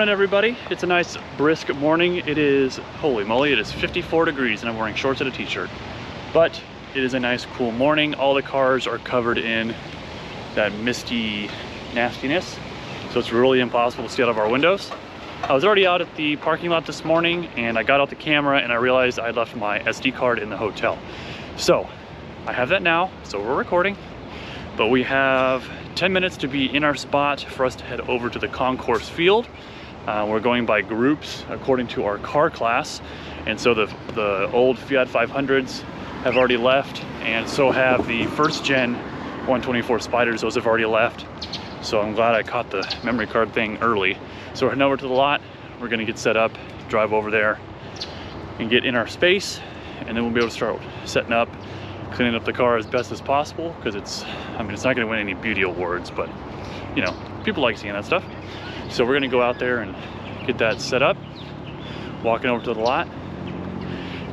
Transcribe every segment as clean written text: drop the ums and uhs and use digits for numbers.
morning, everybody. It's a nice brisk morning. It is, holy moly, it is 54 degrees and I'm wearing shorts and a t-shirt. But it is a nice cool morning. All the cars are covered in that misty nastiness, so it's really impossible to see out of our windows. I was already out at the parking lot this morning and I got out the camera and I realized I left my SD card in the hotel. So I have that now, so we're recording, but we have 10 minutes to be in our spot for us to head over to the concourse field. We're going by groups according to our car class, and so the old Fiat 500s have already left, and so have the first gen 124 Spiders. Those have already left, so I'm glad I caught the memory card thing early. So we're heading over to the lot. We're gonna get set up, drive over there and get in our space, and then we'll be able to start setting up, cleaning up the car as best as possible, because it's not gonna win any beauty awards, but you know, people like seeing that stuff. So we're gonna go out there and get that set up, walking over to the lot.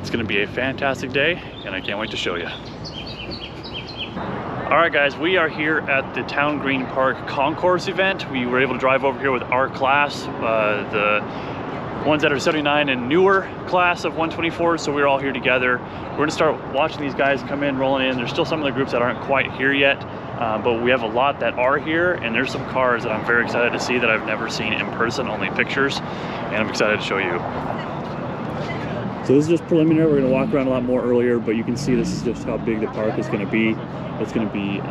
It's gonna be a fantastic day and I can't wait to show you. All right guys, we are here at the Town Green Park Concourse event. We were able to drive over here with our class, the ones that are 79 and newer class of 124, so we're all here together. We're gonna start watching these guys come in, rolling in. There's still some of the groups that aren't quite here yet, but we have a lot that are here, and there's some cars that I'm very excited to see that I've never seen in person, only pictures, and I'm excited to show you. So this is just preliminary. We're gonna walk around a lot more earlier, but you can see this is just how big the park is gonna be. It's gonna be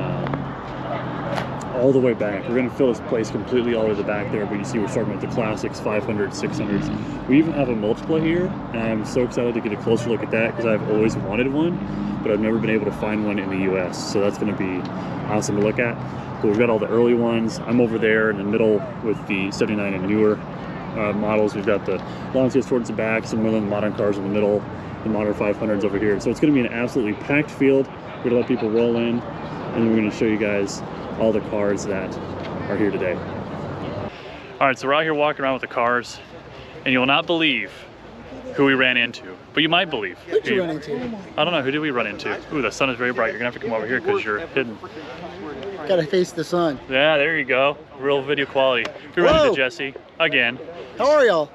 all the way back. We're gonna fill this place completely all the way to the back there, but you see we're starting with the classics, 500s, 600s. We even have a multipla here, and I'm so excited to get a closer look at that because I've always wanted one, but I've never been able to find one in the US, so that's gonna be awesome to look at. But we've got all the early ones. I'm over there in the middle with the 79 and newer models. We've got the Lancias towards the back, some of the modern cars in the middle, the modern 500s over here. So it's gonna be an absolutely packed field. We're gonna let people roll in, and then we're gonna show you guys all the cars that are here today. All right, so we're out here walking around with the cars, and you will not believe who we ran into, but you might believe. Who'd you run into? I don't know, who did we run into? Ooh, the sun is very bright. You're gonna have to come over here because you're hidden. Gotta face the sun. Yeah, there you go. Real video quality. We ran into Jesse again. How are y'all?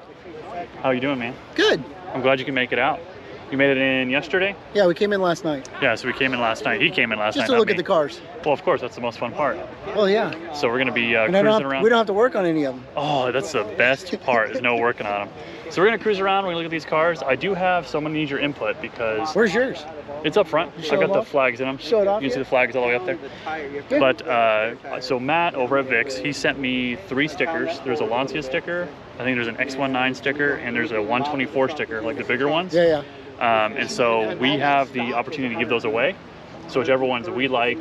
How you doing, man? Good. I'm glad you can make it out. You made it in yesterday? Yeah, we came in last night. Yeah, so we came in last night. He came in last night. Just to look at the cars. Well, of course, that's the most fun part. Well, yeah. So we're gonna be And cruising around. we don't have to work on any of them. Oh, that's the best part, is no working on them. So we're gonna cruise around, we're gonna look at these cars. I do have someone needs your input because... Where's yours? It's up front. I've got the flags in them. Show it off. You can see the flags all the way up there. Good. But, so Matt over at Vick's, he sent me 3 stickers. There's a Lancia sticker, I think there's an X19 sticker, and there's a 124 sticker, like the bigger ones. Yeah, yeah. And so we have the opportunity to give those away. So whichever ones we like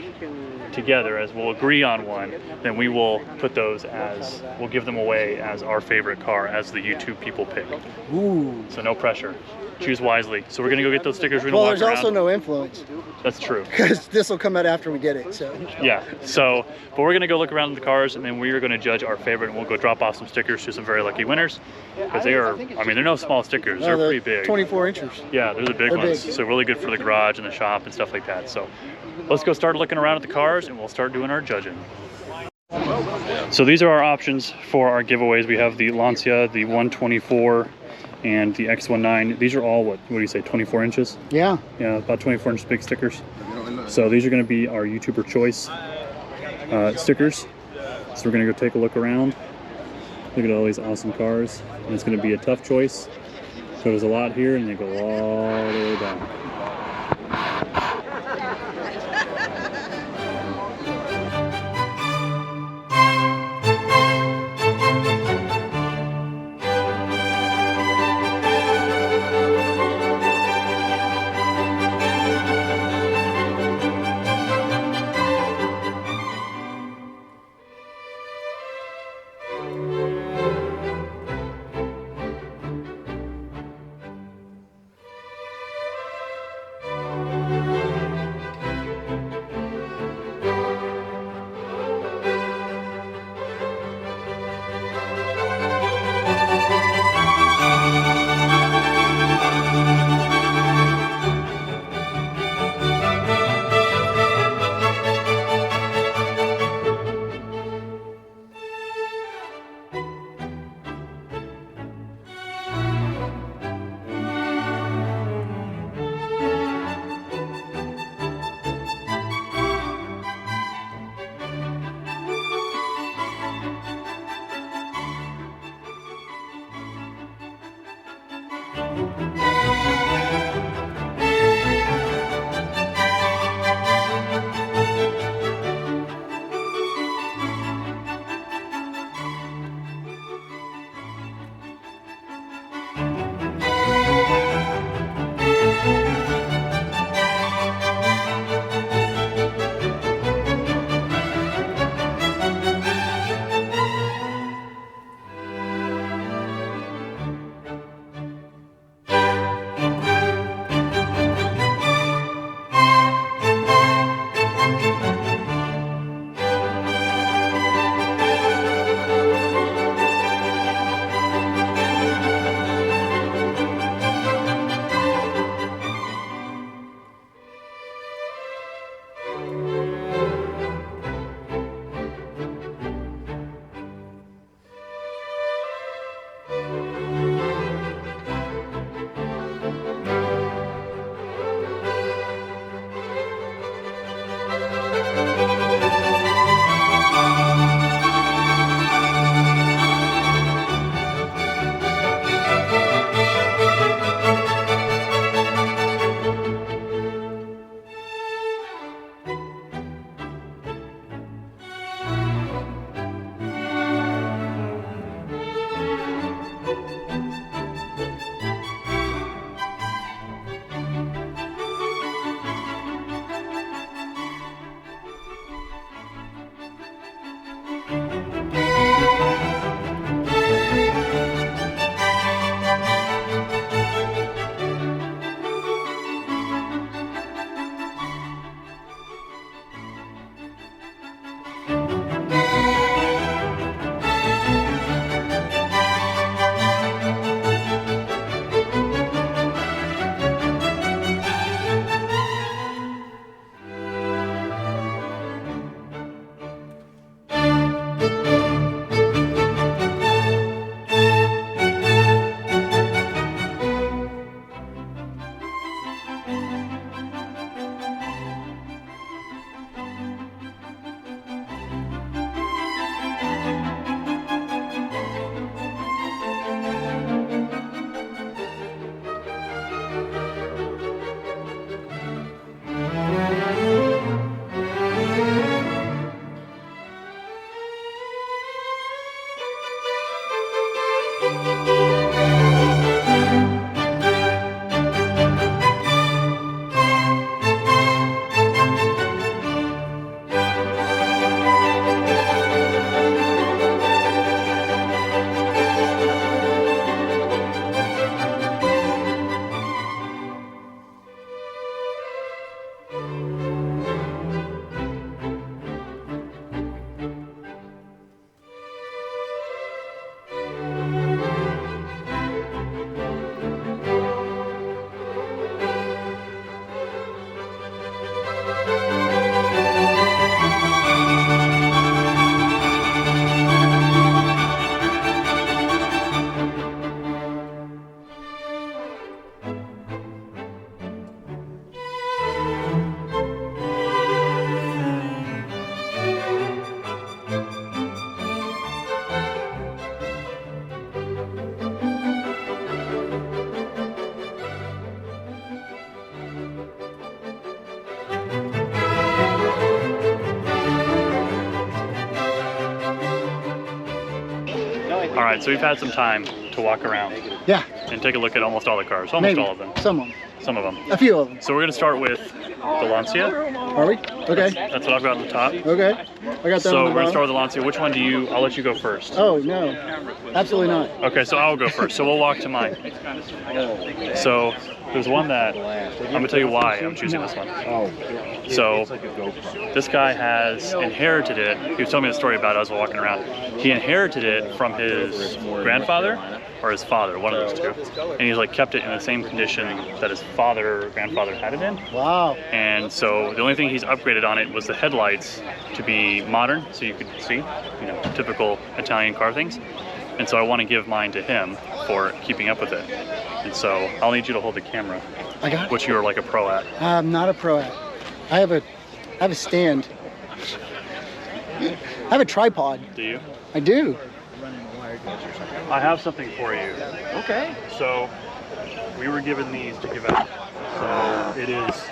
together, as we'll agree on one, then we will put those as, we'll give them away as our favorite car, as the YouTube people pick. Ooh. So no pressure. Choose wisely. So we're gonna go get those stickers. We're gonna Well, walk there's around. also no influence. That's true. Because this will come out after we get it, so. Yeah, so, but we're gonna go look around the cars, and then we are gonna judge our favorite, and we'll go drop off some stickers to some very lucky winners. Because they are, I mean, they're no small stickers, No, they're pretty big. 24 inches. Yeah, they're the big ones. Big. So really good for the garage and the shop and stuff like that. So let's go start looking around at the cars, and we'll start doing our judging. So these are our options for our giveaways. We have the Lancia, the 124, and the X19. These are all, what do you say, 24 inches? Yeah. Yeah, about 24 inch big stickers. So these are gonna be our YouTuber choice stickers. So we're gonna go take a look around. Look at all these awesome cars. And it's gonna be a tough choice. So there's a lot here, and they go all the way down. All right, so we've had some time to walk around Yeah, and take a look at almost all the cars, almost maybe. all of them, Some of them. some of them. A few of them. So we're gonna start with the Lancia. Are we? Okay. That's what I've got on the top. Okay. I got that So on we're the gonna start bottom. with the Lancia. Which one do you? I'll let you go first. Oh, no. Absolutely not. Okay, so I'll go first. So we'll walk to mine. So there's one that I'm gonna tell you why I'm choosing this one. So this guy has inherited it. He was telling me the story about it as I was walking around. He inherited it from his grandfather or his father, one of those two. And he's like kept it in the same condition that his father or grandfather had it in. Wow. And so the only thing he's upgraded on it was the headlights to be modern, so you could see, you know, typical Italian car things. And so I want to give mine to him for keeping up with it. And so I'll need you to hold the camera, I got it. which you are like a pro at. I'm not a pro at. I have a stand. I have a tripod. Do you? I do. I have something for you. Okay. So we were given these to give out. So it is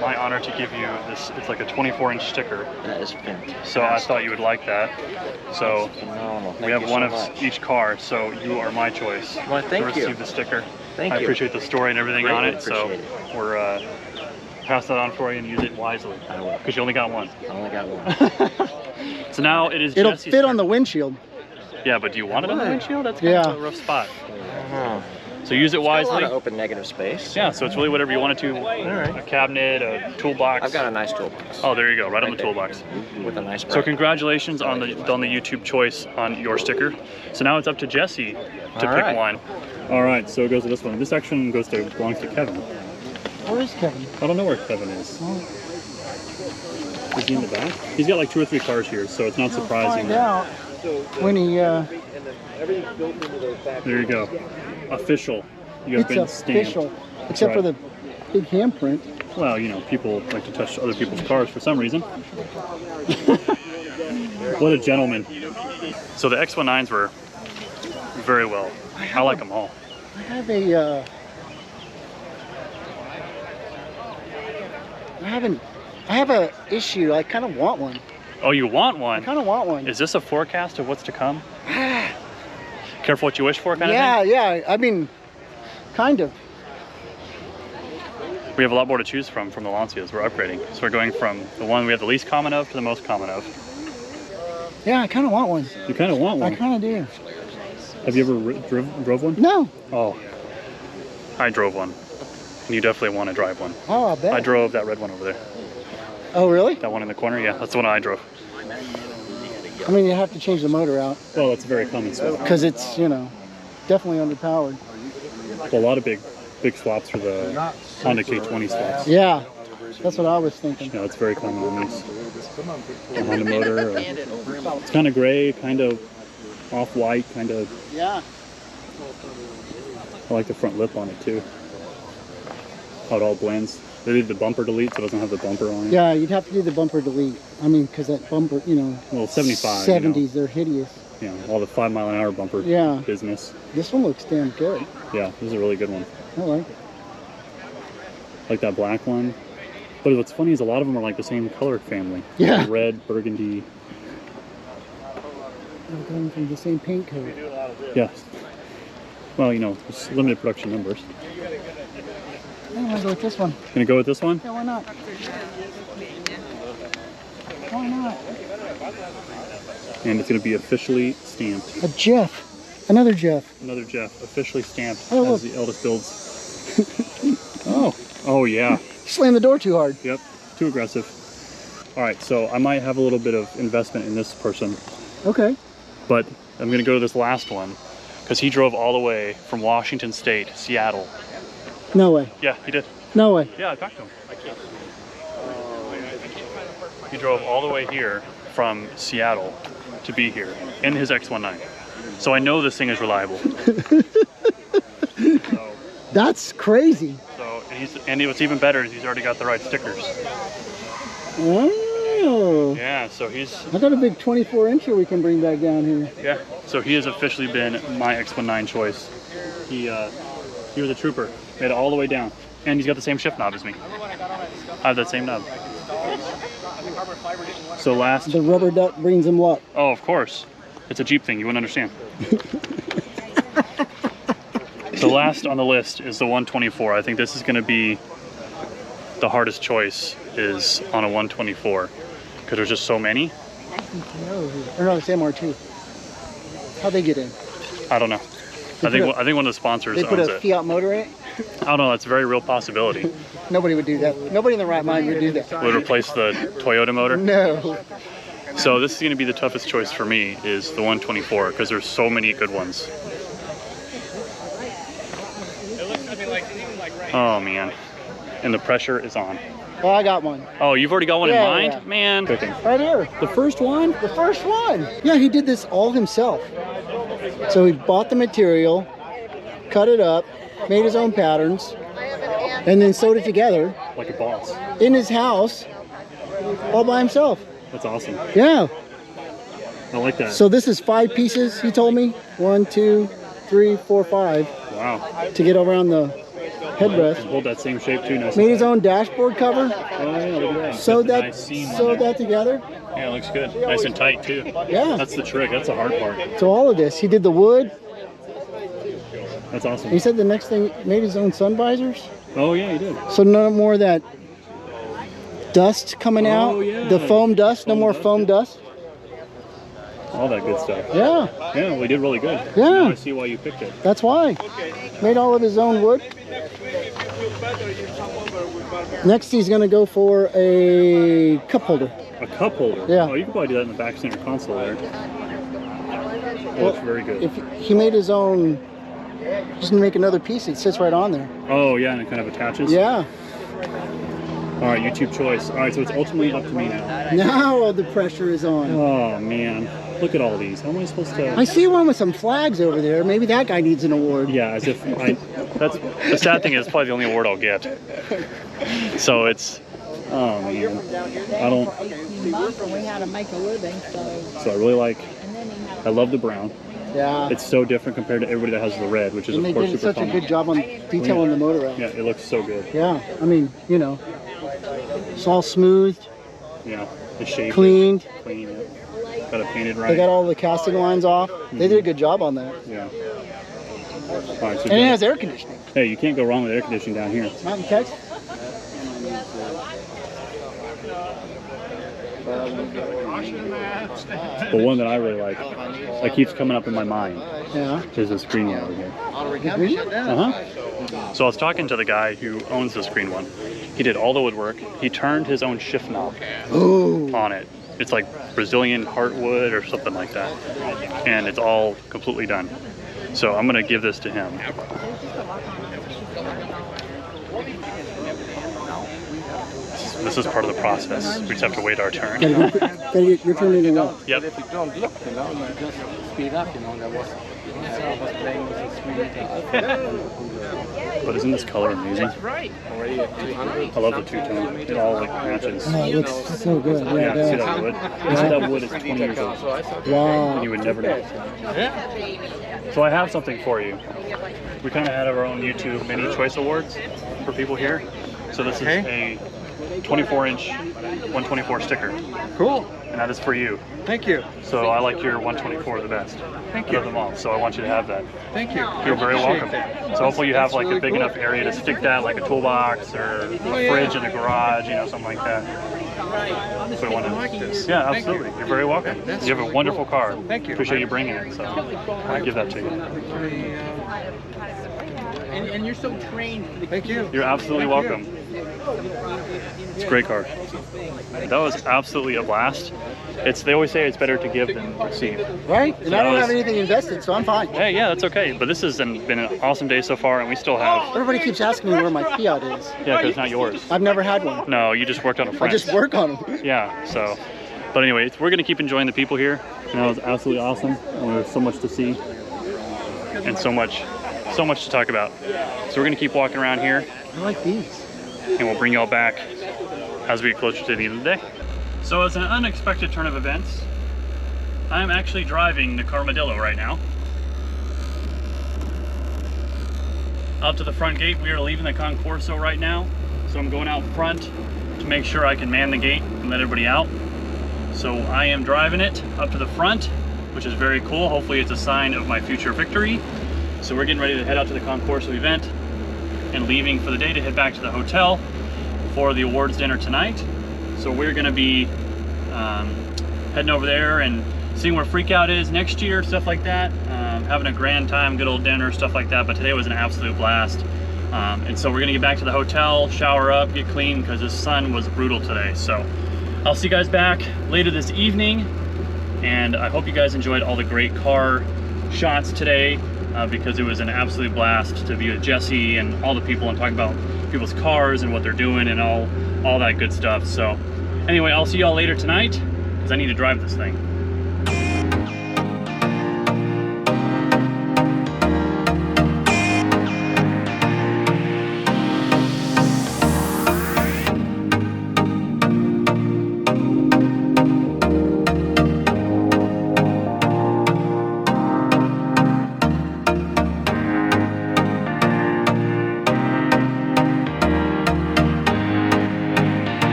my honor to give you this. It's like a 24-inch sticker. That is fantastic. So I thought you would like that. So Phenomenal. we have one of each car. So you are my choice Well, thank to receive you. the sticker. Thank I you. appreciate the story and everything on Greatly it. So appreciate we're pass that on for you and use it wisely. I will. Because you only got one. I only got one. So now it is It'll Jesse's fit turn. on the windshield. Yeah, but do you want it on the Why? windshield? That's kind Yeah. of a rough spot. Oh. So use it Got a lot wisely. of open negative space. Yeah, so it's really whatever you want it to. right. A cabinet, a toolbox. I've got a nice toolbox. Oh, there you go, right on the there. toolbox. With a nice So brand. congratulations on the YouTube choice on your sticker. So now it's up to Jesse to All pick right. one. All right, so it goes to this one. This actually belongs to Kevin. Where is Kevin? I don't know where Kevin is. Is he in the back? He's got like 2 or 3 cars here, so it's not surprising. Find out when he There you go. Official. You have It's been stamped. official, except for the big handprint. Well, you know, people like to touch other people's cars for some reason. What a gentleman. So the X19s were very well. I like them all. I have a, I have a issue. I kind of want one. Oh, you want I one? kind of want one. Is this a forecast of what's to come? Careful what you wish for kind of Yeah, thing? yeah. I mean, kind of. We have a lot more to choose from the Lancias. We're upgrading. So we're going from the one we have the least common of to the most common of. Yeah, I kind of want one. You kind of want one. I kind of do. Have you ever drove one? No. Oh, I drove one. And you definitely want to drive one. Oh, I bet. I drove that red one over there. Oh, really? That one in the corner? Yeah, that's the one I drove. I mean, you have to change the motor out Well, that's a very common swap. because it's, you know, definitely underpowered. A lot of big swaps for the Honda K20 swaps. Yeah, that's what I was thinking. Yeah, it's very common on these. The Honda motor. It's kind of gray, kind of off-white, kind of. Yeah. I like the front lip on it too. How it all blends. They did the bumper delete, so it doesn't have the bumper on it. Yeah, you'd have to do the bumper delete. I mean, because that bumper, you know, Well, 75. 70s, You they're hideous. know, all the 5-mile-an-hour bumper Yeah. business. This one looks damn good. Yeah, this is a really good one. I like it. Like that black one. But what's funny is a lot of them are like the same color family. Yeah. Like red, burgundy. They're going from the same paint coat. Yes. Well, you know, it's limited production numbers. I want to go with this one. Gonna go with this one? Yeah, why not? Why not? And it's gonna be officially stamped. A Jeff. Another Jeff. Another Jeff, officially stamped Oh, look. as the Eldest Builds. Oh yeah. Slam the door too hard. Yep, too aggressive. All right, so I might have a little bit of investment in this person, Okay. but I'm gonna go to this last one because he drove all the way from Washington State, Seattle. No way. Yeah, he did. No way. Yeah, I talked to him. He drove all the way here from Seattle to be here in his X19. So I know this thing is reliable. That's crazy. And what's even better is he's already got the right stickers. Oh. Yeah, so he's, I got a big 24-incher we can bring back down here. yeah, so he has officially been my X19 choice. He was a trooper. Made it all the way down. And he's got the same shift knob as me. I have that same knob. So last, The rubber duck brings him luck. oh, of course. It's a Jeep thing, you wouldn't understand. So last on the list is the 124. I think this is gonna be the hardest choice is on a 124 because there's just so many. Or no, it's MR2. How'd they get in? I don't know. I think one of the sponsors They put owns a it. Fiat motor in it? I don't know. That's a very real possibility. Nobody would do that. Nobody in their right mind would do that. Would replace the Toyota motor. No. So this is going to be the toughest choice for me is the 124 because there's so many good ones. Oh man, and the pressure is on. Well, I got one. Oh, you've already got one Yeah, in mind, yeah. man. Right here. The first one? The first one. Yeah, he did this all himself. So he bought the material, cut it up, made his own patterns, and then sewed it together Like a boss. in his house all by himself. That's awesome. Yeah. I like that. So this is 5 pieces, he told me. 1, 2, 3, 4, 5 Wow. to get around the headrest. Hold that same shape too. Nice. Made his own dashboard cover, Oh yeah, look at that. sewed Got the that, nice seam on sewed there. that together. Yeah, it looks good. Nice and tight too. Yeah. That's the trick. That's the hard part. So all of this, he did the wood. That's awesome. He said the next thing, made his own sun visors. Oh yeah, he did. So no more of that dust coming out. Oh, yeah. The foam dust, no more foam dust. All that good stuff. Yeah, Yeah, well, he did really good. Yeah. Now I see why you picked it. that's why. Made all of his own wood. Next he's gonna go for a cup holder. A cup holder. Yeah. Oh, you can probably do that in the back center console there. That Well, looks very good. If he made his own, just make another piece, it sits right on there. Oh yeah, and it kind of attaches. Yeah. All right, YouTube choice. All right, so it's ultimately up to me now. Now the pressure is on. Oh man. Look at all these. How am I supposed to? I see one with some flags over there. Maybe that guy needs an award. Yeah, as if that's the sad thing is probably the only award I'll get. So it's, oh man, I don't. We had to make a living, So I really like. I love the brown. Yeah. It's so different compared to everybody that has the red, which is And of they course did super such a common. good job on detailing the motor out. Yeah, it looks so good. Yeah, I mean, you know, it's all smoothed, Yeah, it's shaped. cleaned. Clean. Yeah. Got it painted right. They got all the casting lines off. They did a good job on that. Yeah. All right, so And it has air conditioning. hey, you can't go wrong with air conditioning down here. Mountain Texas. The one that I really like, that keeps coming up in my mind, Yeah. is this green one over here. So I was talking to the guy who owns this green one. He did all the woodwork. He turned his own shift knob Ooh. on it. It's like Brazilian heartwood or something like that. And it's all completely done. So I'm gonna give this to him. This is part of the process. We just have to wait our turn. Gotta get your turn in a row. Yep. If you don't look, you know, you just speed up, you know, I was playing with the screen. But isn't this color amazing? Right. Already at 200. I love the two-tone. It all like matches. Oh, it looks so good. Yeah, Yeah, it see does. that wood? See that wood is 20 years old. And Wow. you would never know. So I have something for you. We kind of had our own YouTube mini choice awards for people here. So this is a 24-inch 124 sticker. Cool. And that is for you. Thank you. So I like your 124 the best. Thank Of them all. So I want you to have that. Thank you. You're very welcome. Appreciate So hopefully you have That's like a really big cool. enough area to stick that, like a toolbox or a fridge in the garage, you know, something like that. So we want to like this. Yeah, Thank absolutely. you. You're very welcome. That's You have a really wonderful cool. car. Thank you. Appreciate you bringing it. So I give that to you. And you're so trained for the Thank you. You're absolutely Thank you. welcome. It's a great car. That was absolutely a blast. They always say it's better to give than receive. Right? And I that don't was- have anything invested, so I'm fine. Hey, yeah, that's okay. But this has been an awesome day so far, and we still have. Everybody keeps asking me where my Fiat is. Yeah, because it's not yours. I've never had one. No, you just worked on a I friend. just work on them. Yeah, so. But anyway, we're gonna keep enjoying the people here. And that was absolutely awesome. And there's so much to see, and so much to talk about. So we're gonna keep walking around here, I like these. and we'll bring y'all back as we get closer to the end of the day. So as an unexpected turn of events, I'm actually driving the Carmadillo right now. Out to the front gate, we are leaving the Concourso right now. So I'm going out front to make sure I can man the gate and let everybody out. So I am driving it up to the front, which is very cool. Hopefully it's a sign of my future victory. So we're getting ready to head out to the Concourso event and leaving for the day to head back to the hotel for the awards dinner tonight. So we're gonna be heading over there and seeing where Freakout is next year, stuff like that. Having a grand time, good old dinner, stuff like that. But today was an absolute blast. And so we're gonna get back to the hotel, shower up, get clean, because the sun was brutal today. So I'll see you guys back later this evening. And I hope you guys enjoyed all the great car shots today, because it was an absolute blast to be with Jesse and all the people and talk about people's cars and what they're doing and all that good stuff. So anyway, I'll see y'all later tonight, because I need to drive this thing.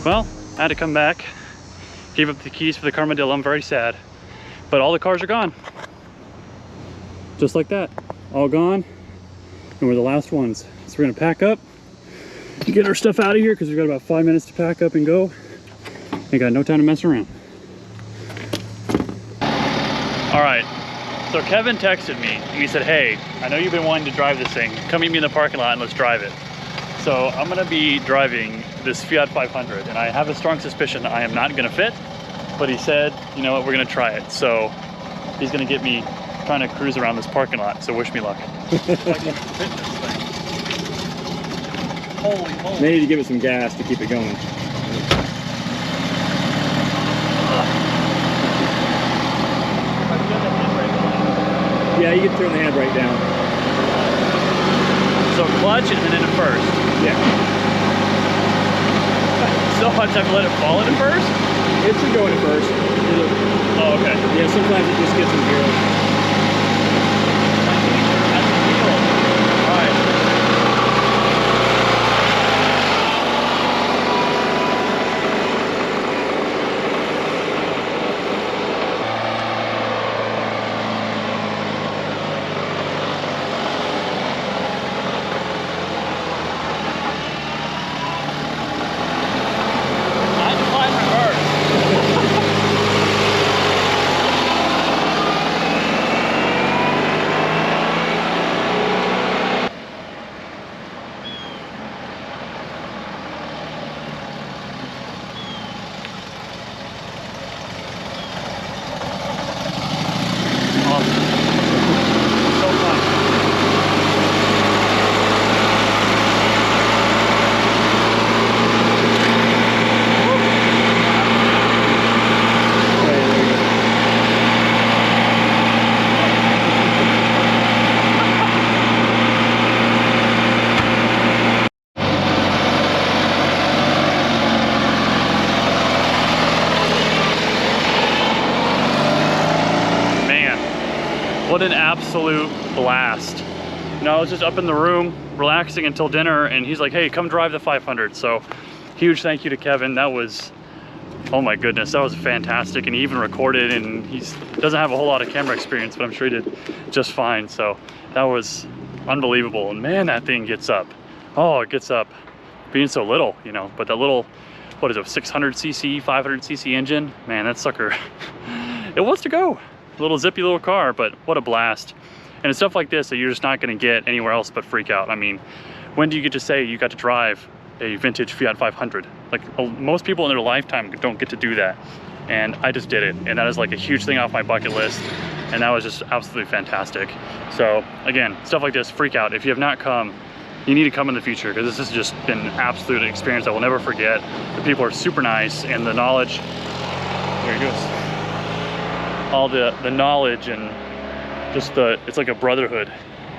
Well, I had to come back, gave up the keys for the Carmadillo. I'm very sad, but all the cars are gone. Just like that, all gone, and we're the last ones. So we're gonna pack up Get our stuff out of here because we've got about 5 minutes to pack up and go. Ain't got no time to mess around. All right, so Kevin texted me and he said, hey, I know you've been wanting to drive this thing. Come meet me in the parking lot and let's drive it. So I'm gonna be driving this Fiat 500 and I have a strong suspicion I am not gonna fit, but he said, you know what, we're gonna try it. So he's gonna get me trying to cruise around this parking lot, so wish me luck. Holy moly. They need to give it some gas to keep it going. Yeah, you can turn the handbrake down. So clutch and then into first. Yeah. So much I have to let it fall into first? It should go into first. Oh, okay. Yeah, sometimes it just gets in zero. That's the deal. All right. What an absolute blast. You know, I was just up in the room relaxing until dinner and he's like, hey, come drive the 500. So huge thank you to Kevin. That was, oh my goodness, that was fantastic. And he even recorded, and he doesn't have a whole lot of camera experience, but I'm sure he did just fine. So that was unbelievable. And man, that thing gets up. Oh, it gets up being so little, you know, but that little, what is it, 600cc, 500cc engine, man, that sucker, it wants to go. Little zippy little car, but what a blast. And it's stuff like this that you're just not going to get anywhere else but Freakout. I mean, when do you get to say you got to drive a vintage Fiat 500? Like, most people in their lifetime don't get to do that, and I just did it, and that is like a huge thing off my bucket list, and that was just absolutely fantastic. So again, stuff like this, Freakout, if you have not come, you need to come in the future, because this has just been an absolute experience I will never forget. The people are super nice, and the knowledge, there he goes, all the knowledge and just it's like a brotherhood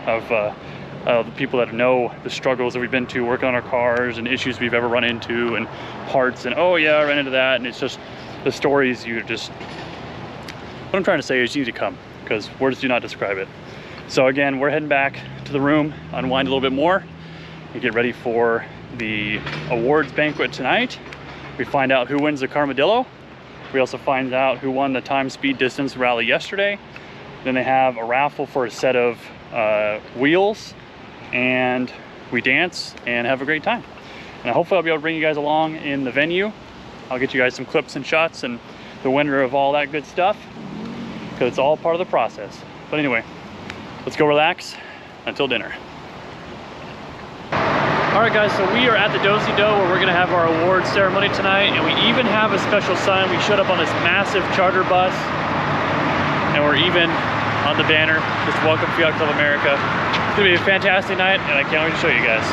of the people that know the struggles that we've been to working on our cars and issues we've ever run into and parts, and oh yeah, I ran into that. And it's just the stories, you just, what I'm trying to say is you need to come, because words do not describe it. So again, we're heading back to the room, unwind a little bit more and get ready for the awards banquet tonight. We find out who wins the Carmadillo. We also find out who won the time, speed, distance rally yesterday. Then they have a raffle for a set of wheels, and we dance and have a great time. And hopefully I'll be able to bring you guys along in the venue. I'll get you guys some clips and shots and the winner of all that good stuff, because it's all part of the process. But anyway, let's go relax until dinner. All right guys, so we are at the Do-Si-Do where we're gonna have our awards ceremony tonight, and we even have a special sign. We showed up on this massive charter bus, and we're even on the banner, just welcome Fiat Club of America. It's gonna be a fantastic night, and I can't wait to show you guys.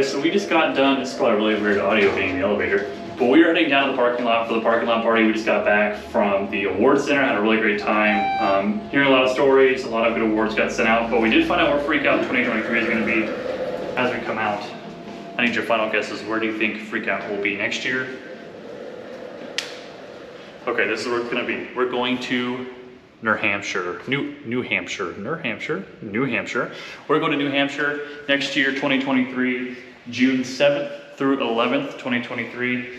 So we just got done, this is probably really weird audio being in the elevator, but we were heading down to the parking lot for the parking lot party. We just got back from the awards center, had a really great time, hearing a lot of stories, a lot of good awards got sent out, but we did find out where Freakout 2023 is going to be as we come out. I need your final guesses. Where do you think Freakout will be next year? Okay, this is where it's going to be. We're going to New Hampshire. We're going to New Hampshire next year, 2023, June 7th through 11th, 2023,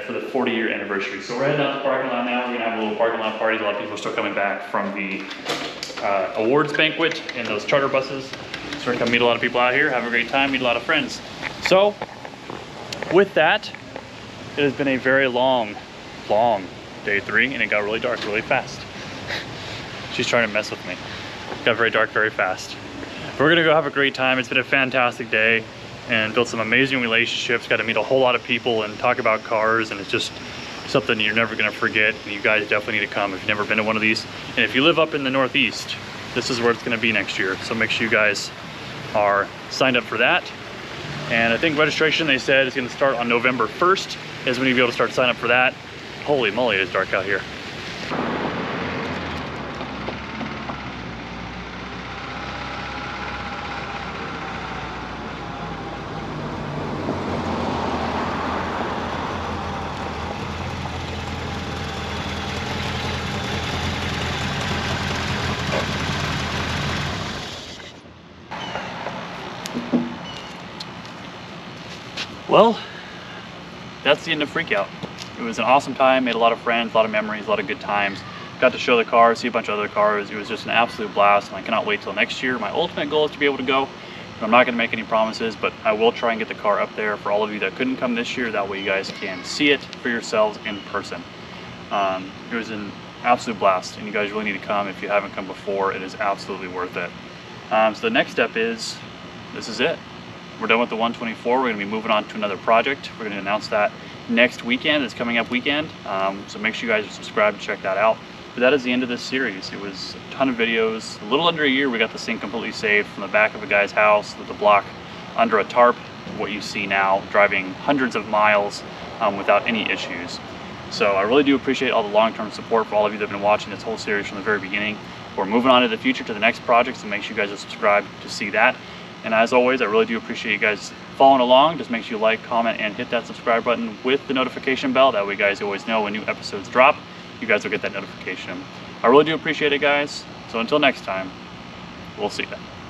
for the 40-year anniversary. So we're heading out to the parking lot now. We're gonna have a little parking lot party. A lot of people are still coming back from the awards banquet and those charter buses. So we're gonna come meet a lot of people out here, have a great time, meet a lot of friends. So with that, it has been a very long day 3, and it got really dark really fast. She's trying to mess with me. It got very dark very fast. We're gonna go have a great time. It's been a fantastic day and built some amazing relationships. Got to meet a whole lot of people and talk about cars, and it's just something you're never gonna forget. And you guys definitely need to come if you've never been to one of these. And if you live up in the Northeast, this is where it's gonna be next year. So make sure you guys are signed up for that. And I think registration, they said, is gonna start on November 1st, is when you'll be able to start signing up for that. Holy moly, it's dark out here. Well, that's the end of Freakout. It was an awesome time, made a lot of friends, a lot of memories, a lot of good times. Got to show the cars, see a bunch of other cars. It was just an absolute blast, and I cannot wait till next year. My ultimate goal is to be able to go. I'm not gonna make any promises, but I will try and get the car up there for all of you that couldn't come this year. That way you guys can see it for yourselves in person. It was an absolute blast, and you guys really need to come. If you haven't come before, it is absolutely worth it. So the next step is, this is it. We're done with the 124. We're gonna be moving on to another project. We're gonna announce that next weekend, this coming up weekend. So make sure you guys are subscribed to check that out. But that is the end of this series. It was a ton of videos. A little under a year, we got this thing completely saved from the back of a guy's house with the block under a tarp. What you see now, driving hundreds of miles without any issues. So I really do appreciate all the long-term support for all of you that have been watching this whole series from the very beginning. We're moving on to the future, to the next project, so make sure you guys are subscribed to see that. And as always, I really do appreciate you guys following along. Just make sure you like, comment, and hit that subscribe button with the notification bell. That way you guys always know when new episodes drop. You guys will get that notification. I really do appreciate it, guys. So until next time, we'll see you.